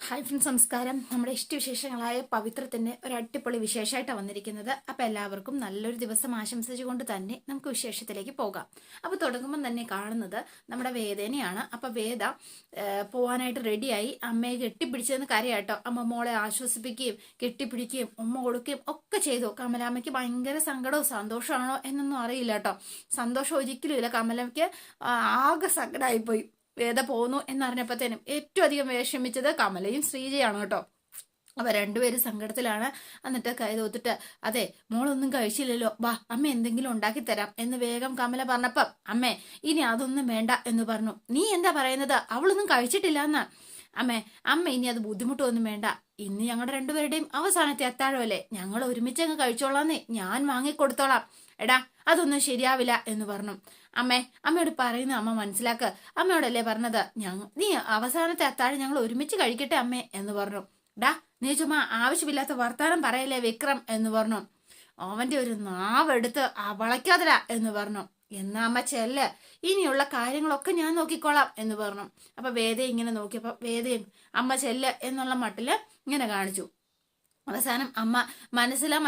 Hi friends, നമസ്കാരം. നമ്മുടെ ഇഷ്ടവിശേഷങ്ങളായ പവിത്രത്തിന്റെ ഒരു അടിപൊളി വിശേഷമായിട്ടാണ് വന്നിരിക്കുന്നത്. അപ്പൊ എല്ലാവർക്കും നല്ലൊരു ദിവസം ആശംസിച്ചുകൊണ്ട് തന്നെ നമുക്ക് വിശേഷത്തിലേക്ക് പോകാം. അപ്പൊ തുടങ്ങുമ്പോൾ തന്നെ കാണുന്നത് നമ്മുടെ വേദനയാണ്. അപ്പൊ വേദ പോവാനായിട്ട് റെഡിയായി അമ്മയെ കെട്ടിപ്പിടിച്ചതെന്ന് കരയാട്ടോ. അമ്മ മോളെ ആശ്വസിപ്പിക്കുകയും കെട്ടിപ്പിടിക്കുകയും ഉമ്മ കൊടുക്കുകയും ഒക്കെ ചെയ്തു. കമലാമ്മയ്ക്ക് ഭയങ്കര സങ്കടവും സന്തോഷമാണോ എന്നൊന്നും അറിയില്ല കേട്ടോ. സന്തോഷം ഒരിക്കലും ഇല്ല. കമലമ്മയ്ക്ക് ആകെ സങ്കടമായിപ്പോയി. വേദ പോന്നു എന്നറിഞ്ഞപ്പോഴത്തേനും ഏറ്റവും അധികം വിഷമിച്ചത് കമലയും ശ്രീജയാണ് കേട്ടോ. അവ രണ്ടുപേരും സങ്കടത്തിലാണ്. എന്നിട്ട് കൈ തോത്തിട്ട്, അതെ മോളൊന്നും കഴിച്ചില്ലല്ലോ, വാ അമ്മ എന്തെങ്കിലും ഉണ്ടാക്കി തരാം എന്ന് വേഗം കമല പറഞ്ഞപ്പം, അമ്മേ ഇനി അതൊന്നും വേണ്ട എന്ന് പറഞ്ഞു. നീ എന്താ പറയുന്നത്? അവളൊന്നും കഴിച്ചിട്ടില്ല എന്നാ. അമ്മ ഇനി അത് ബുദ്ധിമുട്ടൊന്നും വേണ്ട. ഇന്ന് ഞങ്ങളുടെ രണ്ടുപേരുടെയും അവസാനത്തെ അത്താഴമല്ലേ, ഞങ്ങൾ ഒരുമിച്ച് അങ്ങ് കഴിച്ചോളാന്നേ, ഞാൻ വാങ്ങിക്കൊടുത്തോളാം. എടാ അതൊന്നും ശരിയാവില്ല എന്ന് പറഞ്ഞു. അമ്മയോട് പറയുന്ന അമ്മ മനസ്സിലാക്ക്. അമ്മയോടല്ലേ പറഞ്ഞത് നീ അവസാനത്തെ അത്താഴം ഞങ്ങൾ ഒരുമിച്ച് കഴിക്കട്ടെ അമ്മേ എന്ന് പറഞ്ഞു. ഡാ നീ ചുമ്മാ ആവശ്യമില്ലാത്ത വർത്താനം പറയല്ലേ വിക്രം എന്ന് പറഞ്ഞു. അവന്റെ ഒരു നാവെടുത്ത് വളയ്ക്കാതരാ എന്ന് പറഞ്ഞു. എന്നാ അമ്മ ചെല്ല്, ഇനിയുള്ള കാര്യങ്ങളൊക്കെ ഞാൻ നോക്കിക്കോളാം എന്ന് പറഞ്ഞു. അപ്പൊ വേദയെ ഇങ്ങനെ നോക്കിയപ്പോ വേദയും അമ്മ ചെല്ല് എന്നുള്ള മട്ടില് ഇങ്ങനെ കാണിച്ചു. അവസാനം അമ്മ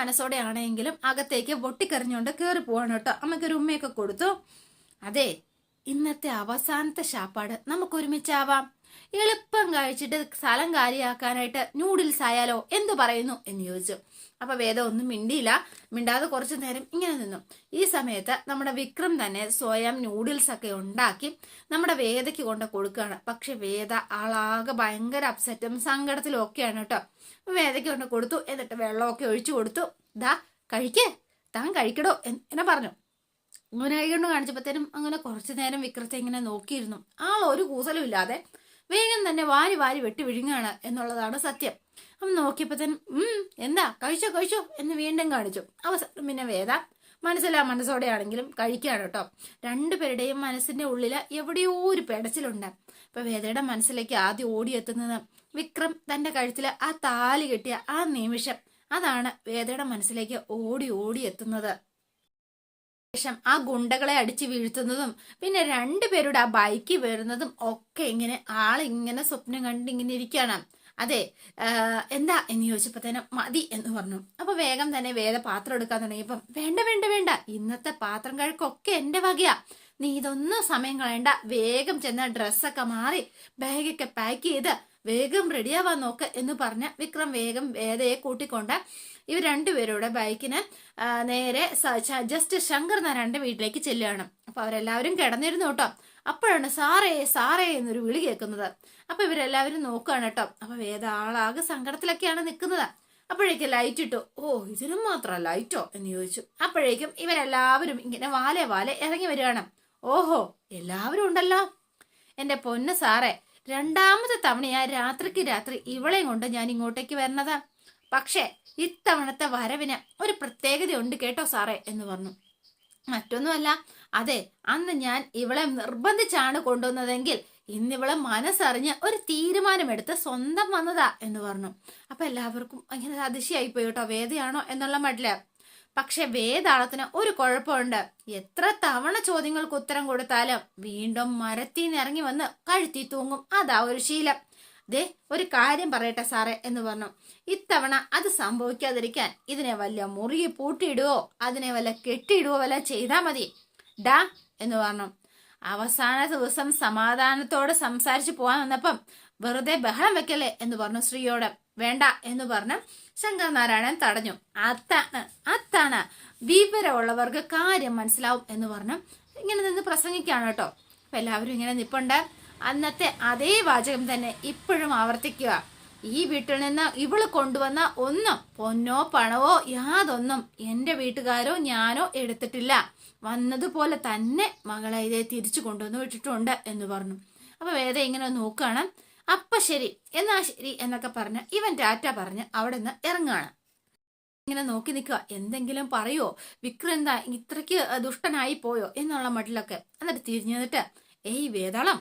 മനസ്സോടെ ആണെങ്കിലും അകത്തേക്ക് പൊട്ടിക്കറിഞ്ഞുകൊണ്ട് കയറി പോവാണ് കേട്ടോ. അമ്മയ്ക്കൊരു ഉമ്മയൊക്കെ കൊടുത്തു. അതെ ഇന്നത്തെ അവസാനത്തെ ശാപ്പാട് നമുക്ക് ഒരുമിച്ചാവാം. എളുപ്പം കഴിച്ചിട്ട് സ്ഥലം കാര്യമാക്കാനായിട്ട് നൂഡിൽസ് ആയാലോ, എന്തു പറയുന്നു എന്ന് ചോദിച്ചു. അപ്പൊ വേദ ഒന്നും മിണ്ടാതെ കുറച്ചു നേരം ഇങ്ങനെ നിന്നു. ഈ സമയത്ത് നമ്മുടെ വിക്രം തന്നെ സ്വയം നൂഡിൽസ് ഒക്കെ ഉണ്ടാക്കി നമ്മുടെ വേദയ്ക്ക് കൊണ്ട് കൊടുക്കുകയാണ്. പക്ഷെ വേദ ആളാകെ ഭയങ്കര അപ്സെറ്റും സങ്കടത്തിലും ഒക്കെയാണ് കേട്ടോ. വേദയ്ക്ക് കൊണ്ട് കൊടുത്തു. എന്നിട്ട് വെള്ളമൊക്കെ ഒഴിച്ചു കൊടുത്തു. ദാ താൻ കഴിക്കടോ എന്നെ പറഞ്ഞു. അങ്ങനെ കൈകൊണ്ട് കാണിച്ചപ്പോഴത്തേനും അങ്ങനെ കുറച്ചു നേരം വിക്രത്തെ ഇങ്ങനെ നോക്കിയിരുന്നു. ആൾ ഒരു കൂസലും ഇല്ലാതെ വേഗം തന്നെ വാരി വെട്ടി വിഴുങ്ങാണ് എന്നുള്ളതാണ് സത്യം. അപ്പം നോക്കിയപ്പോഴത്തേനും എന്താ കഴിച്ചോ എന്ന് വീണ്ടും കാണിച്ചു. അവസാനം പിന്നെ വേദ മനസ്സോടെ ആണെങ്കിലും കഴിക്കുകയാണ് കേട്ടോ. രണ്ടുപേരുടെയും മനസ്സിന്റെ ഉള്ളില് എവിടെയോ ഒരു പെടച്ചിലുണ്ട്. ഇപ്പൊ വേദയുടെ മനസ്സിലേക്ക് ആദ്യം ഓടിയെത്തുന്നത് വിക്രം തന്റെ കഴുത്തില് ആ താലി കെട്ടിയ ആ നിമിഷം. അതാണ് വേദയുടെ മനസ്സിലേക്ക് ഓടി എത്തുന്നത്. ശേഷം ആ ഗുണ്ടകളെ അടിച്ചു വീഴ്ത്തുന്നതും പിന്നെ രണ്ടുപേരുടെ ആ ബൈക്ക് വരുന്നതും ഒക്കെ ഇങ്ങനെ ആളിങ്ങനെ സ്വപ്നം കണ്ടിങ്ങനെ ഇരിക്കുകയാണ്. അതെ എന്താ എന്ന് ചോദിച്ചപ്പോ തന്നെ മതി എന്ന് പറഞ്ഞു. അപ്പൊ വേഗം തന്നെ വേദ പാത്രം എടുക്കാൻ തുടങ്ങിയപ്പം വേണ്ട ഇന്നത്തെ പാത്രം കഴുക്കൊക്കെ എന്റെ വകയാ, നീ ഇതൊന്നും സമയം കളയണ്ട, വേഗം ചെന്ന ഡ്രസ്സൊക്കെ മാറി ബാഗൊക്കെ പാക്ക് ചെയ്ത് വേഗം റെഡിയാവാൻ നോക്ക് എന്ന് പറഞ്ഞ വിക്രം വേഗം വേദയെ കൂട്ടിക്കൊണ്ട് ഇവർ രണ്ടുപേരുടെ ബൈക്കിന് നേരെ ജസ്റ്റ് ശങ്കർ നാരായണന്റെ വീട്ടിലേക്ക് ചെല്ലുകയാണ്. അപ്പൊ അവരെല്ലാവരും കിടന്നിരുന്നു കേട്ടോ. അപ്പോഴാണ് സാറേ എന്നൊരു വിളി കേൾക്കുന്നത്. അപ്പൊ ഇവരെല്ലാവരും നോക്കുകയാണ് കേട്ടോ. അപ്പൊ വേദ ആളാകെ സങ്കടത്തിലൊക്കെയാണ് നിൽക്കുന്നത്. അപ്പോഴേക്കും ലൈറ്റ് ഇട്ടു. ഓ ഇതിനും മാത്രം ലൈറ്റോ എന്ന് ചോദിച്ചു. അപ്പോഴേക്കും ഇവരെല്ലാവരും ഇങ്ങനെ വാലെ ഇറങ്ങി വരികയാണ്. ഓഹോ എല്ലാവരും ഉണ്ടല്ലോ. എന്റെ പൊന്ന് സാറേ, രണ്ടാമത്തെ തവണയാ രാത്രിക്ക് രാത്രി ഇവളെയും കൊണ്ട് ഞാൻ ഇങ്ങോട്ടേക്ക് വരുന്നത്. പക്ഷേ ഇത്തവണത്തെ വരവിന് ഒരു പ്രത്യേകതയുണ്ട് കേട്ടോ സാറേ എന്ന് പറഞ്ഞു. മറ്റൊന്നുമല്ല, അതെ അന്ന് ഞാൻ ഇവളെ നിർബന്ധിച്ചാണ് കൊണ്ടുവന്നതെങ്കിൽ ഇന്നിവളെ മനസ്സറിഞ്ഞ് ഒരു തീരുമാനമെടുത്ത് സ്വന്തം വന്നതാ എന്ന് പറഞ്ഞു. അപ്പൊ എല്ലാവർക്കും അങ്ങനെ അതിശയായി പോയി കേട്ടോ. വേദയാണോ എന്നുള്ള മട്ടില്. പക്ഷെ വേദാളത്തിന് ഒരു കുഴപ്പമുണ്ട്. എത്ര തവണ ചോദ്യങ്ങൾക്ക് ഉത്തരം കൊടുത്താലും വീണ്ടും മരത്തിൽ ഇറങ്ങി വന്ന് കഴുത്തി തൂങ്ങും. അതാ ഒരു ശീലം. ദേ ഒരു കാര്യം പറയട്ടെ സാറേ എന്ന് പറഞ്ഞു. ഇത്തവണ അത് സംഭവിക്കാതിരിക്കാൻ ഇതിനെ വല്ല മുറുകി പൂട്ടിയിടുവോ അതിനെ വല്ല കെട്ടിയിടുവോ വല്ല ചെയ്താൽ മതി ഡാ എന്ന് പറഞ്ഞു. അവസാന ദിവസം സമാധാനത്തോടെ സംസാരിച്ചു പോവാൻ വന്നപ്പം വെറുതെ ബഹളം വെക്കല്ലേ എന്ന് പറഞ്ഞു ശ്രീയോട്. വേണ്ട എന്ന് പറഞ്ഞ് ശങ്കർ നാരായണൻ തടഞ്ഞു. അത്താണ് വിവരമുള്ളവർക്ക് കാര്യം മനസ്സിലാവും എന്ന് പറഞ്ഞു ഇങ്ങനെ നിന്ന് പ്രസംഗിക്കാണ് കേട്ടോ. അപ്പൊ എല്ലാവരും ഇങ്ങനെ നിപ്പുണ്ട്. അന്നത്തെ അതേ വാചകം തന്നെ ഇപ്പോഴും ആവർത്തിക്കുക. ഈ വീട്ടിൽ നിന്ന് ഇവള് കൊണ്ടുവന്ന ഒന്നും പൊന്നോ പണവോ യാതൊന്നും എന്റെ വീട്ടുകാരോ ഞാനോ എടുത്തിട്ടില്ല. വന്നതുപോലെ തന്നെ മകളെ ഇതേ തിരിച്ചു കൊണ്ടുവന്ന് വിട്ടിട്ടുണ്ട് എന്ന് പറഞ്ഞു. അപ്പൊ വേദ ഇങ്ങനെ നോക്കുകയാണ്. അപ്പൊ ശരി എന്നാ ശരി എന്നൊക്കെ പറഞ്ഞ് ഇവൻ ടാറ്റ പറഞ്ഞ് അവിടെ നിന്ന് ഇറങ്ങുകയാണ്. ഇങ്ങനെ നോക്കി നിൽക്കുക. എന്തെങ്കിലും പറയുവോ, വിക്രം എന്താ ഇത്രയ്ക്ക് ദുഷ്ടനായി പോയോ എന്നുള്ള മട്ടിലൊക്കെ. എന്നിട്ട് തിരിഞ്ഞു നിന്നിട്ട്, ഏയ് വേതാളം,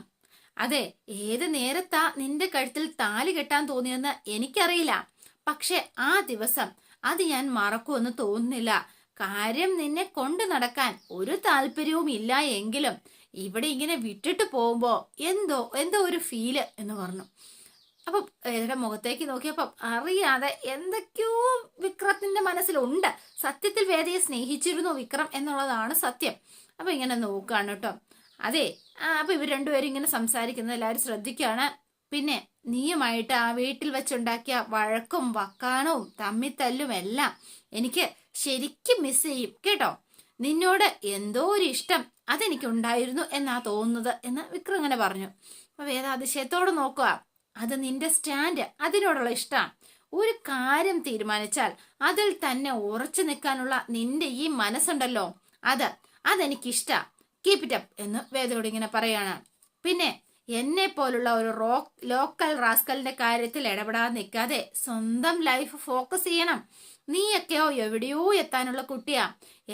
അതെ ഏത് നേരത്താ നിന്റെ കഴുത്തിൽ താലി കെട്ടാൻ തോന്നിയെന്ന് എനിക്കറിയില്ല. പക്ഷെ ആ ദിവസം അത് ഞാൻ മറക്കുമെന്ന് തോന്നുന്നില്ല. കാര്യം നിന്നെ കൊണ്ടു നടക്കാൻ ഒരു താല്പര്യവും ഇല്ല എങ്കിലും ഇവിടെ ഇങ്ങനെ വിട്ടിട്ട് പോകുമ്പോ എന്തോ ഒരു ഫീല് എന്ന് പറഞ്ഞു. അപ്പം വേദയുടെ മുഖത്തേക്ക് നോക്കിയപ്പം അറിയാതെ എന്തൊക്കെയോ വിക്രത്തിന്റെ മനസ്സിലുണ്ട്. സത്യത്തിൽ വേദയെ സ്നേഹിച്ചിരുന്നു വിക്രം എന്നുള്ളതാണ് സത്യം. അപ്പൊ ഇങ്ങനെ നോക്കാണ് കേട്ടോ. അതെ, അപ്പൊ ഇവർ രണ്ടുപേരും ഇങ്ങനെ സംസാരിക്കുന്നത് എല്ലാവരും ശ്രദ്ധിക്കുകയാണ്. പിന്നെ നീയുമായിട്ട് ആ വീട്ടിൽ വെച്ചുണ്ടാക്കിയ വഴക്കും വക്കാണവും തമ്മിത്തല്ലും എല്ലാം എനിക്ക് ശരിക്കും മിസ് ചെയ്യും കേട്ടോ. നിന്നോട് എന്തോ ഒരു ഇഷ്ടം അതെനിക്കുണ്ടായിരുന്നു എന്നാ തോന്നുന്നത് എന്ന് വിക്രം ഇങ്ങനെ പറഞ്ഞു. അപ്പൊ വേദ അതിശയത്തോടെ നോക്കുക. അത് നിന്റെ സ്റ്റാൻഡ്, അതിനോടുള്ള ഇഷ്ടം. ഒരു കാര്യം തീരുമാനിച്ചാൽ അതിൽ തന്നെ ഉറച്ചു നിൽക്കാനുള്ള നിന്റെ ഈ മനസ്സുണ്ടല്ലോ, അതെനിക്കിഷ്ട. കീപ് ഇറ്റ് അപ്പ് എന്ന് വേദയോട് ഇങ്ങനെ പറയാണ്. പിന്നെ എന്നെ പോലുള്ള ഒരു ലോക്കൽ റാസ്കലിന്റെ കാര്യത്തിൽ ഇടപെടാതെ നിൽക്കാതെ സ്വന്തം ലൈഫ് ഫോക്കസ് ചെയ്യണം. നീയൊക്കെയോ എവിടെയോ എത്താനുള്ള കുട്ടിയാ,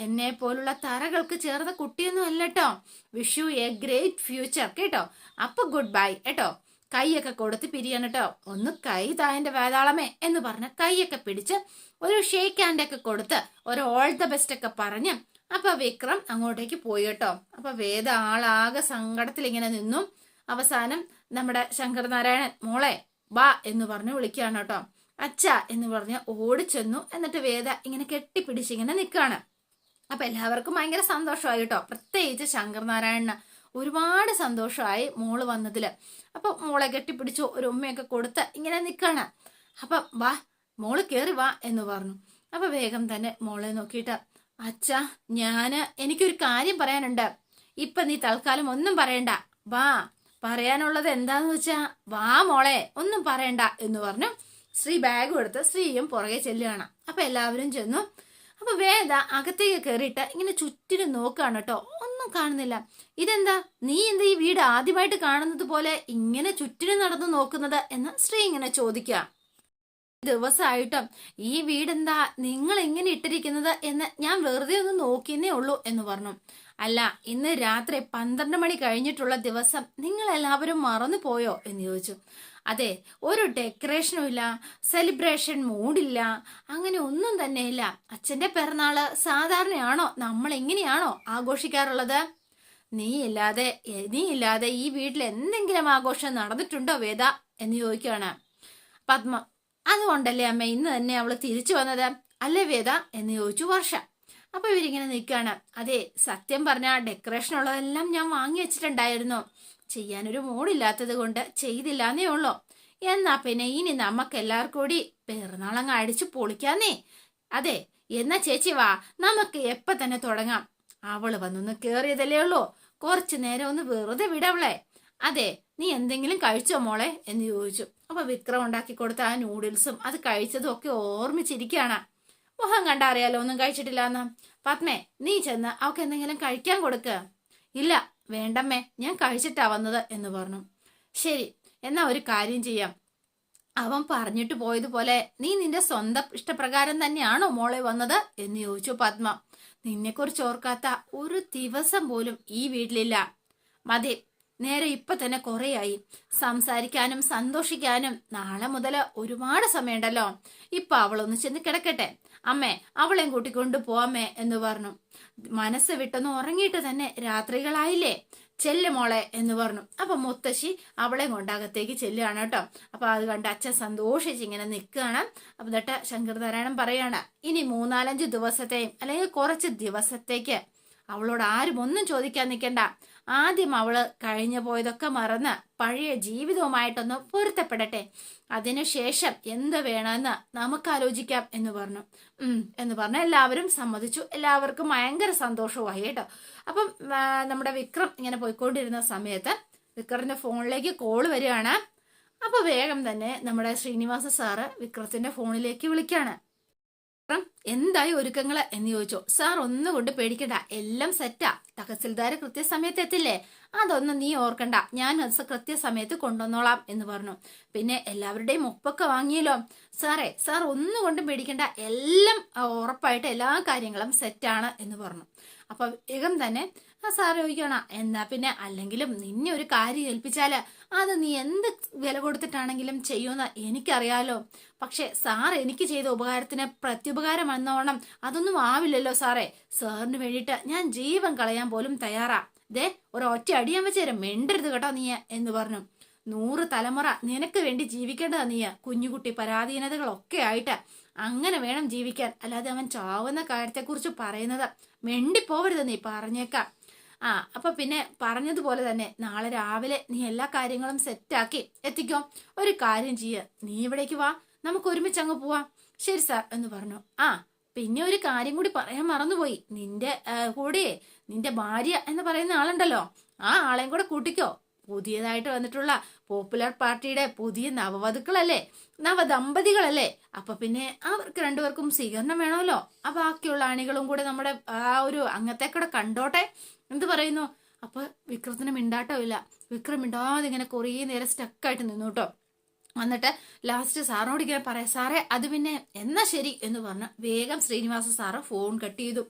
എന്നെ പോലുള്ള തറകൾക്ക് ചേർന്ന കുട്ടിയൊന്നും അല്ലട്ടോ. Wish you a great future കേട്ടോ. അപ്പൊ ഗുഡ് ബൈ കേട്ടോ. കൈയൊക്കെ കൊടുത്ത് പിരിയാണ് കേട്ടോ. ഒന്ന് കൈ തായന്റെ വേതാളമേ എന്ന് പറഞ്ഞ് കൈയൊക്കെ പിടിച്ച് ഒരു ഷേക്ക് ഹാൻഡ് ഒക്കെ കൊടുത്ത് ഒരു ഓൾ ദ ബെസ്റ്റ് ഒക്കെ പറഞ്ഞ് അപ്പൊ വിക്രം അങ്ങോട്ടേക്ക് പോയി കേട്ടോ. അപ്പൊ വേദ ആളാകെ സങ്കടത്തിൽ ഇങ്ങനെ നിന്നു. അവസാനം നമ്മുടെ ശങ്കരനാരായണൻ മോളെ വാ എന്ന് പറഞ്ഞ് വിളിക്കുകയാണ് കേട്ടോ. അച്ഛ എന്ന് പറഞ്ഞ് ഓടിച്ചെന്നു. എന്നിട്ട് വേദ ഇങ്ങനെ കെട്ടിപ്പിടിച്ചിങ്ങനെ നിൽക്കുകയാണ്. അപ്പൊ എല്ലാവർക്കും ഭയങ്കര സന്തോഷമായി കേട്ടോ. പ്രത്യേകിച്ച് ശങ്കരനാരായണന് ഒരുപാട് സന്തോഷമായി മോള് വന്നതില്. അപ്പൊ മോളെ കെട്ടിപ്പിടിച്ചു ഒരു ഉമ്മയൊക്കെ കൊടുത്ത് ഇങ്ങനെ നിൽക്കാണ്. അപ്പൊ വാ മോള് കേറി വാ എന്ന് പറഞ്ഞു. അപ്പൊ വേഗം തന്നെ മോളെ നോക്കിയിട്ട് അച്ഛാ എനിക്കൊരു കാര്യം പറയാനുണ്ട്. ഇപ്പൊ നീ തൽക്കാലം ഒന്നും പറയണ്ട, വാ. പറയാനുള്ളത് എന്താന്ന് വെച്ചാ വാ മോളെ, ഒന്നും പറയണ്ട എന്ന് പറഞ്ഞു. ശ്രീ ബാഗും എടുത്ത് ശ്രീയും പുറകെ ചെല്ലുകയാണ്. അപ്പൊ എല്ലാവരും ചെന്നു. അപ്പൊ വേദ അകത്തേക്ക് കയറിയിട്ട് ഇങ്ങനെ ചുറ്റിനും നോക്കുകയാണ് കേട്ടോ. ഒന്നും കാണുന്നില്ല. ഇതെന്താ നീ എന്താ ഈ വീട് ആദ്യമായിട്ട് കാണുന്നത് പോലെ ഇങ്ങനെ ചുറ്റിനും നടന്നു നോക്കുന്നത് എന്ന് ശ്രീ ഇങ്ങനെ ചോദിക്കുക. ദിവസമായിട്ടും ഈ വീടെന്താ നിങ്ങൾ ഇങ്ങനെ ഇട്ടിരിക്കുന്നത് എന്ന് ഞാൻ വെറുതെ ഒന്ന് നോക്കിയെന്നേ ഉള്ളൂ എന്ന് പറഞ്ഞു. അല്ല, ഇന്ന് രാത്രി 12 മണി കഴിഞ്ഞിട്ടുള്ള ദിവസം നിങ്ങൾ എല്ലാവരും മറന്നു പോയോ എന്ന് ചോദിച്ചു. അതെ, ഒരു ഡെക്കറേഷനും ഇല്ല, സെലിബ്രേഷൻ മൂഡില്ല, അങ്ങനെ ഒന്നും തന്നെ ഇല്ല. അച്ഛന്റെ പിറന്നാള് സാധാരണയാണോ നമ്മൾ എങ്ങനെയാണോ ആഘോഷിക്കാറുള്ളത്? നീ ഇല്ലാതെ ഈ വീട്ടിൽ എന്തെങ്കിലും ആഘോഷം നടന്നിട്ടുണ്ടോ വേദ എന്ന് ചോദിക്കുകയാണ് പത്മ. അതുകൊണ്ടല്ലേ അമ്മ ഇന്ന് തന്നെ അവള് തിരിച്ചു വന്നത് അല്ലേ വേദ എന്ന് ചോദിച്ചു വർഷ. അപ്പൊ ഇവരിങ്ങനെ നിൽക്കുകയാണ്. അതെ, സത്യം പറഞ്ഞ ഡെക്കറേഷൻ ഉള്ളതെല്ലാം ഞാൻ വാങ്ങി വെച്ചിട്ടുണ്ടായിരുന്നു. ചെയ്യാനൊരു മൂടില്ലാത്തത് കൊണ്ട് ചെയ്തില്ലാന്നേ ഉള്ളൂ. എന്നാ പിന്നെ ഇനി നമുക്ക് എല്ലാവർക്കും കൂടി പിറന്നാളങ്ങ് അടിച്ചു പൊളിക്കാന്നേ. അതെ, എന്നാ ചേച്ചി വാ, നമുക്ക് എപ്പ തന്നെ തുടങ്ങാം. അവള് വന്നൊന്ന് കേറിയതല്ലേ ഉള്ളൂ, കുറച്ചു നേരം ഒന്ന് വെറുതെ വിടവളെ. അതെ, നീ എന്തെങ്കിലും കഴിച്ചോ മോളെ എന്ന് ചോദിച്ചു. അപ്പൊ വിക്രം ഉണ്ടാക്കി കൊടുത്ത ആ നൂഡിൽസും അത് കഴിച്ചതും ഒക്കെ ഓർമ്മിച്ചിരിക്കുകയാണ്. മുഖം കണ്ടാ അറിയാലോ ഒന്നും കഴിച്ചിട്ടില്ലാന്ന്. പത്മേ, നീ ചെന്ന് അവക്ക് എന്തെങ്കിലും കഴിക്കാൻ കൊടുക്ക്. ഇല്ല വേണ്ടമ്മേ, ഞാൻ കഴിച്ചിട്ടാ വന്നത് എന്ന് പറഞ്ഞു. ശരി, എന്നാ ഒരു കാര്യം ചെയ്യാം. അവൻ പറഞ്ഞിട്ട് പോയതുപോലെ നീ നിന്റെ സ്വന്തം ഇഷ്ടപ്രകാരം തന്നെയാണോ മോളെ വന്നത് എന്ന് ചോദിച്ചു പത്മ. നിന്നെക്കുറിച്ച് ഓർക്കാത്ത ഒരു ദിവസം പോലും ഈ വീട്ടിലില്ല. മതി, നേരെ ഇപ്പൊ തന്നെ കുറേയായി സംസാരിക്കാനും സന്തോഷിക്കാനും. നാളെ മുതൽ ഒരുപാട് സമയമുണ്ടല്ലോ. ഇപ്പൊ അവളൊന്ന് ചെന്ന് കിടക്കട്ടെ. അമ്മേ, അവളെയും കൂട്ടിക്കൊണ്ട് പോവാമേ എന്ന് പറഞ്ഞു. മനസ്സ് വിട്ടൊന്ന് ഉറങ്ങിയിട്ട് തന്നെ രാത്രികളായില്ലേ, ചെല്ലു മോളെ എന്ന് പറഞ്ഞു. അപ്പൊ മുത്തശ്ശി അവളെ കൊണ്ടകത്തേക്ക് ചെല്ലുകയാണ് കേട്ടോ. അപ്പൊ അത് കണ്ട് അച്ഛൻ സന്തോഷിച്ച് ഇങ്ങനെ നിൽക്കുകയാണ്. അപ്പൊ എന്നിട്ട് ശങ്കരനാരായണൻ പറയാണ്, ഇനി 3-4 ദിവസത്തെയും അല്ലെങ്കിൽ കുറച്ച് ദിവസത്തേക്ക് അവളോട് ആരും ഒന്നും ചോദിക്കാൻ നിൽക്കണ്ട. ആദ്യം അവള് കഴിഞ്ഞു പോയതൊക്കെ മറന്ന് പഴയ ജീവിതവുമായിട്ടൊന്ന് പൊരുത്തപ്പെടട്ടെ. അതിനുശേഷം എന്ത് വേണമെന്ന് നമുക്ക് ആലോചിക്കാം എന്ന് പറഞ്ഞു. എന്ന് പറഞ്ഞ എല്ലാവരും സമ്മതിച്ചു. എല്ലാവർക്കും ഭയങ്കര സന്തോഷമായി കേട്ടോ. അപ്പം നമ്മുടെ വിക്രം ഇങ്ങനെ പോയിക്കൊണ്ടിരുന്ന സമയത്ത് വിക്രത്തിന്റെ ഫോണിലേക്ക് കോള് വരികയാണ്. അപ്പൊ വേഗം തന്നെ നമ്മുടെ ശ്രീനിവാസ സാറ് വിക്രത്തിന്റെ ഫോണിലേക്ക് വിളിക്കാണ്. എന്തായി ഒരുക്കങ്ങള് എന്ന് ചോദിച്ചു. സാർ ഒന്നുകൊണ്ട് പേടിക്കണ്ട, എല്ലാം സെറ്റാ. തഹസിൽദാര് കൃത്യസമയത്ത് എത്തില്ലേ, അതൊന്നും നീ ഓർക്കണ്ട, ഞാൻ കൃത്യസമയത്ത് കൊണ്ടുവന്നോളാം എന്ന് പറഞ്ഞു. പിന്നെ എല്ലാവരുടെയും ഒപ്പൊക്കെ വാങ്ങിയല്ലോ. സാർ ഒന്നുകൊണ്ടും പേടിക്കണ്ട, എല്ലാം ഉറപ്പായിട്ട് എല്ലാ കാര്യങ്ങളും സെറ്റാണ് എന്ന് പറഞ്ഞു. അപ്പൊ വേഗം തന്നെ സാറ് ചോദിക്കണം, എന്നാ പിന്നെ അല്ലെങ്കിലും നിന്നെ ഒരു കാര്യം ഏൽപ്പിച്ചാല് അത് നീ എന്ത് വില കൊടുത്തിട്ടാണെങ്കിലും ചെയ്യുമെന്ന് എനിക്കറിയാലോ. പക്ഷെ സാർ എനിക്ക് ചെയ്ത ഉപകാരത്തിന് പ്രത്യുപകാരം എന്നോണം അതൊന്നും ആവില്ലല്ലോ സാറേ. സാറിന് വേണ്ടിയിട്ട് ഞാൻ ജീവൻ കളയാൻ പോലും തയ്യാറാ. ദേ, ഒരൊറ്റ അടിയാൻ വെച്ചേരും, മിണ്ടരുത് കേട്ടോ നീ എന്ന് പറഞ്ഞു. 100 തലമുറ നിനക്ക് വേണ്ടി ജീവിക്കേണ്ടതാ നീ. കുഞ്ഞുകുട്ടി പരാധീനതകളൊക്കെ ആയിട്ട് അങ്ങനെ വേണം ജീവിക്കാൻ. അല്ലാതെ അവൻ ചാവുന്ന കാര്യത്തെക്കുറിച്ച് പറയുന്നത് മിണ്ടിപ്പോവരുത് നീ, പറഞ്ഞേക്കാം. അപ്പൊ പിന്നെ പറഞ്ഞതുപോലെ തന്നെ നാളെ രാവിലെ നീ എല്ലാ കാര്യങ്ങളും സെറ്റാക്കി എത്തിക്കോ. ഒരു കാര്യം ചെയ്യ, നീ ഇവിടേക്ക് വാ, നമുക്ക് ഒരുമിച്ച് അങ്ങ് പോവാം. ശരി സാർ എന്ന് പറഞ്ഞു. പിന്നെ ഒരു കാര്യം കൂടി പറയാൻ മറന്നുപോയി. നിന്റെ കൂടെ നിന്റെ ഭാര്യ എന്ന് പറയുന്ന ആളുണ്ടല്ലോ, ആ ആളെയും കൂടെ കൂട്ടിക്കോ. പുതിയതായിട്ട് വന്നിട്ടുള്ള പോപ്പുലർ പാർട്ടിയുടെ പുതിയ നവവധുക്കളല്ലേ, നവദമ്പതികളല്ലേ. അപ്പൊ പിന്നെ അവർക്ക് രണ്ടുപേർക്കും സ്വീകരണം വേണമല്ലോ. ബാക്കിയുള്ള അണികളും കൂടെ നമ്മുടെ ഒരു അംഗത്തെക്കൂടെ കണ്ടോട്ടെ. എന്ത് പറയുന്നു? അപ്പൊ വിക്രത്തിന് മിണ്ടാട്ടോ ഇല്ല. വിക്രം മിണ്ടാതെ ഇങ്ങനെ കുറേ നേരം സ്റ്റക്കായിട്ട് നിന്നു കേട്ടോ. എന്നിട്ട് ലാസ്റ്റ് സാറിനോട് ഇങ്ങനെ പറയാം, സാറേ അത് പിന്നെ എന്നാ ശരി എന്ന് പറഞ്ഞ് വേഗം ശ്രീനിവാസ സാറ് ഫോൺ കട്ട് ചെയ്തു.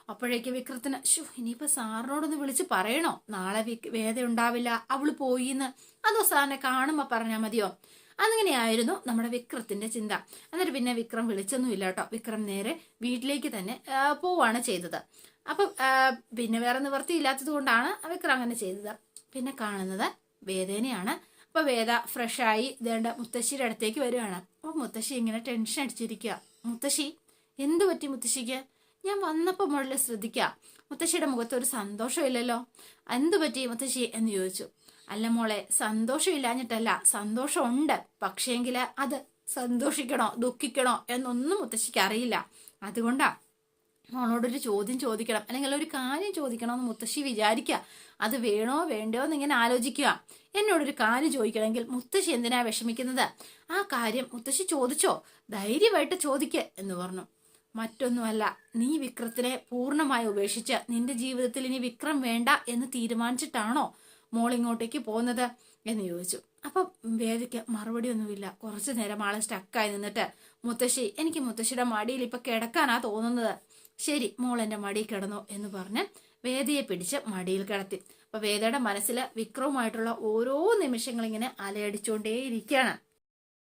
അപ്പോഴേക്ക് വിക്രത്തിന് ഇനിയിപ്പോ സാറിനോടൊന്ന് വിളിച്ച് പറയണോ നാളെ വേദ ഉണ്ടാവില്ല, അവള് പോയിന്ന്? അതോ സാറിനെ കാണുമ്പോ പറഞ്ഞാൽ മതിയോ? അങ്ങനെയായിരുന്നു നമ്മുടെ വിക്രത്തിന്റെ ചിന്ത. എന്നിട്ട് പിന്നെ വിക്രം വിളിച്ചൊന്നുമില്ല കേട്ടോ. വിക്രം നേരെ വീട്ടിലേക്ക് തന്നെ പോവാണ് ചെയ്തത്. അപ്പൊ പിന്നെ വേറെ നിവൃത്തിയില്ലാത്തത് കൊണ്ടാണ് വിക്രം അങ്ങനെ ചെയ്തത്. പിന്നെ കാണുന്നത് വേദേനെയാണ്. അപ്പൊ വേദ ഫ്രഷായി ഇതേണ്ട മുത്തശ്ശിയുടെ അടുത്തേക്ക് വരികയാണ്. അപ്പൊ മുത്തശ്ശി ഇങ്ങനെ ടെൻഷൻ അടിച്ചിരിക്കുക. മുത്തശ്ശി എന്തു പറ്റി മുത്തശ്ശിക്ക്? ഞാൻ വന്നപ്പോ മുകളിൽ ശ്രദ്ധിക്കാം, മുത്തശ്ശിയുടെ മുഖത്ത് ഒരു സന്തോഷമില്ലല്ലോ. എന്തു പറ്റി മുത്തശ്ശി എന്ന് ചോദിച്ചു. അല്ല മോളെ, സന്തോഷമില്ലാഞ്ഞിട്ടല്ല, സന്തോഷമുണ്ട്. പക്ഷേങ്കില് അത് സന്തോഷിക്കണോ ദുഃഖിക്കണോ എന്നൊന്നും മുത്തശ്ശിക്ക് അറിയില്ല. അതുകൊണ്ടാ മോളോടൊരു ചോദ്യം ചോദിക്കണം, അല്ലെങ്കിൽ ഒരു കാര്യം ചോദിക്കണമെന്ന് മുത്തശ്ശി വിചാരിക്കുക. അത് വേണോ വേണ്ടോ എന്ന് ഇങ്ങനെ ആലോചിക്കുക. എന്നോടൊരു കാര്യം ചോദിക്കണമെങ്കിൽ മുത്തശ്ശി എന്തിനാ വിഷമിക്കുന്നത്? ആ കാര്യം മുത്തശ്ശി ചോദിച്ചോ, ധൈര്യമായിട്ട് ചോദിക്ക എന്ന് പറഞ്ഞു. മറ്റൊന്നുമല്ല, നീ വിക്രത്തിനെ പൂർണ്ണമായി ഉപേക്ഷിച്ച് നിന്റെ ജീവിതത്തിൽ ഇനി വിക്രം വേണ്ട എന്ന് തീരുമാനിച്ചിട്ടാണോ മോളിങ്ങോട്ടേക്ക് പോകുന്നത് എന്ന് ചോദിച്ചു. അപ്പൊ വേദിക്ക് മറുപടി ഒന്നുമില്ല. കുറച്ചു നേരം ആളെ സ്റ്റക്കായി നിന്നിട്ട്, മുത്തശ്ശി എനിക്ക് മുത്തശ്ശിയുടെ മടിയിൽ ഇപ്പൊ കിടക്കാനാ തോന്നുന്നത്. ശരി, മോൾ എന്റെ മടിയിൽ കിടന്നു എന്ന് പറഞ്ഞ് വേദയെ പിടിച്ച് മടിയിൽ കിടത്തി. അപ്പൊ വേദയുടെ മനസ്സിൽ വിക്രവുമായിട്ടുള്ള ഓരോ നിമിഷങ്ങൾ ഇങ്ങനെ അലയടിച്ചുകൊണ്ടേയിരിക്കുകയാണ്.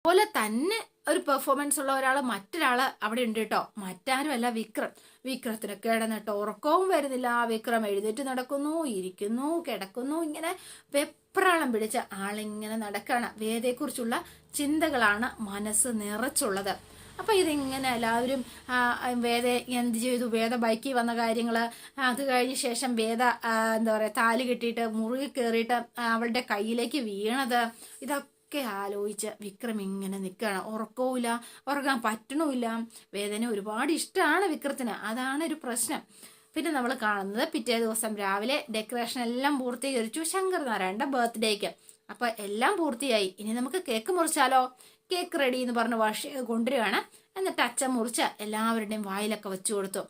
അതുപോലെ തന്നെ ഒരു പെർഫോമൻസ് ഉള്ള ഒരാള് മറ്റൊരാള് അവിടെ ഉണ്ട് കേട്ടോ. മറ്റാരുമല്ല വിക്രം. വിക്രത്തിന് കിടന്നിട്ട് ഉറക്കവും വരുന്നില്ല. വിക്രം എഴുന്നേറ്റ് നടക്കുന്നു, ഇരിക്കുന്നു, കിടക്കുന്നു. ഇങ്ങനെ വെപ്രാളം പിടിച്ച ആളിങ്ങനെ നടക്കാണ്. വേദയെക്കുറിച്ചുള്ള ചിന്തകളാണ് മനസ്സ് നിറച്ചുള്ളത്. അപ്പൊ ഇതിങ്ങനെ എല്ലാവരും വേദ എന്ത് ചെയ്തു, വേദ ബൈക്കിൽ വന്ന കാര്യങ്ങള്, അത് കഴിഞ്ഞ ശേഷം വേദ എന്താ പറയാ താലി കെട്ടിയിട്ട് മുറുകി കയറിയിട്ട് അവളുടെ കയ്യിലേക്ക് വീണത്, ഇതൊക്കെ ആലോചിച്ച് വിക്രം ഇങ്ങനെ നിൽക്കുകയാണ്. ഉറക്കവുമില്ല, ഉറങ്ങാൻ പറ്റണമില്ല. വേദന ഒരുപാട് ഇഷ്ടമാണ് വിക്രത്തിന്, അതാണ് ഒരു പ്രശ്നം. പിന്നെ നമ്മൾ കാണുന്നത് പിറ്റേ ദിവസം രാവിലെ ഡെക്കറേഷൻ എല്ലാം പൂർത്തീകരിച്ചു ശങ്കർ നാരായണന്റെ ബർത്ത്ഡേക്ക്. അപ്പൊ എല്ലാം പൂർത്തിയായി. ഇനി നമുക്ക് കേക്ക് മുറിച്ചാലോ? കേക്ക് റെഡി എന്ന് പറഞ്ഞ് വാഷ് കൊണ്ടുവരികയാണ്. എന്നിട്ട് അച്ഛൻ മുറിച്ച് എല്ലാവരുടെയും വായിലൊക്കെ വെച്ചു കൊടുത്തു.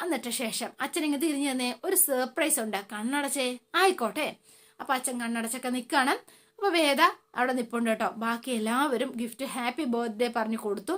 എന്നിട്ട് ശേഷം അച്ഛൻ ഇങ്ങനെ തിരിഞ്ഞു തന്നെ, ഒരു സർപ്രൈസ് ഉണ്ട്, കണ്ണടച്ചേ. ആയിക്കോട്ടെ. അപ്പൊ അച്ഛൻ കണ്ണടച്ചൊക്കെ നിൽക്കുകയാണ്. അപ്പൊ വേദ അവിടെ നിൽപ്പുണ്ട് കേട്ടോ. ബാക്കി എല്ലാവരും ഗിഫ്റ്റ് ഹാപ്പി ബർത്ത്ഡേ പറഞ്ഞു കൊടുത്തു.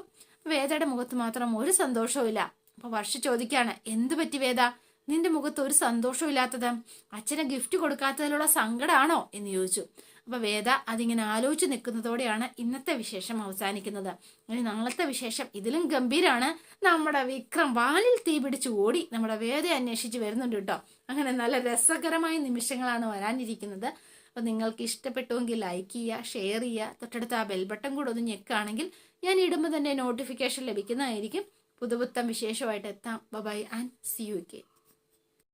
വേദയുടെ മുഖത്ത് മാത്രം ഒരു സന്തോഷവും ഇല്ല. അപ്പൊ വർഷ ചോദിക്കാണ്, എന്ത് പറ്റി വേദ, നിന്റെ മുഖത്ത് ഒരു സന്തോഷവും ഇല്ലാത്തത്? അച്ഛന് ഗിഫ്റ്റ് കൊടുക്കാത്തതിലുള്ള സങ്കടമാണോ എന്ന് ചോദിച്ചു. അപ്പൊ വേദ അതിങ്ങനെ ആലോചിച്ച് നിൽക്കുന്നതോടെയാണ് ഇന്നത്തെ വിശേഷം അവസാനിക്കുന്നത്. ഇനി നാളത്തെ വിശേഷം ഇതിലും ഗംഭീരാണ്. നമ്മുടെ വിക്രം വാലിൽ തീ പിടിച്ച് ഓടി നമ്മുടെ വേദയെ അന്വേഷിച്ച് വരുന്നുണ്ട് കേട്ടോ. അങ്ങനെ നല്ല രസകരമായ നിമിഷങ്ങളാണ് വരാനിരിക്കുന്നത്. അപ്പൊ നിങ്ങൾക്ക് ഇഷ്ടപ്പെട്ടുവെങ്കിൽ ലൈക്ക് ചെയ്യുക, ഷെയർ ചെയ്യുക. തൊട്ടടുത്ത് ആ ബെൽ ബട്ടൺ കൂടെ ഒന്ന് ഞെക്കുകയാണെങ്കിൽ ഞാൻ ഇടുമ്പോൾ തന്നെ നോട്ടിഫിക്കേഷൻ ലഭിക്കുന്നതായിരിക്കും. പുതുപുത്തൻ വിശേഷമായിട്ട് എത്താം. Bye and see U.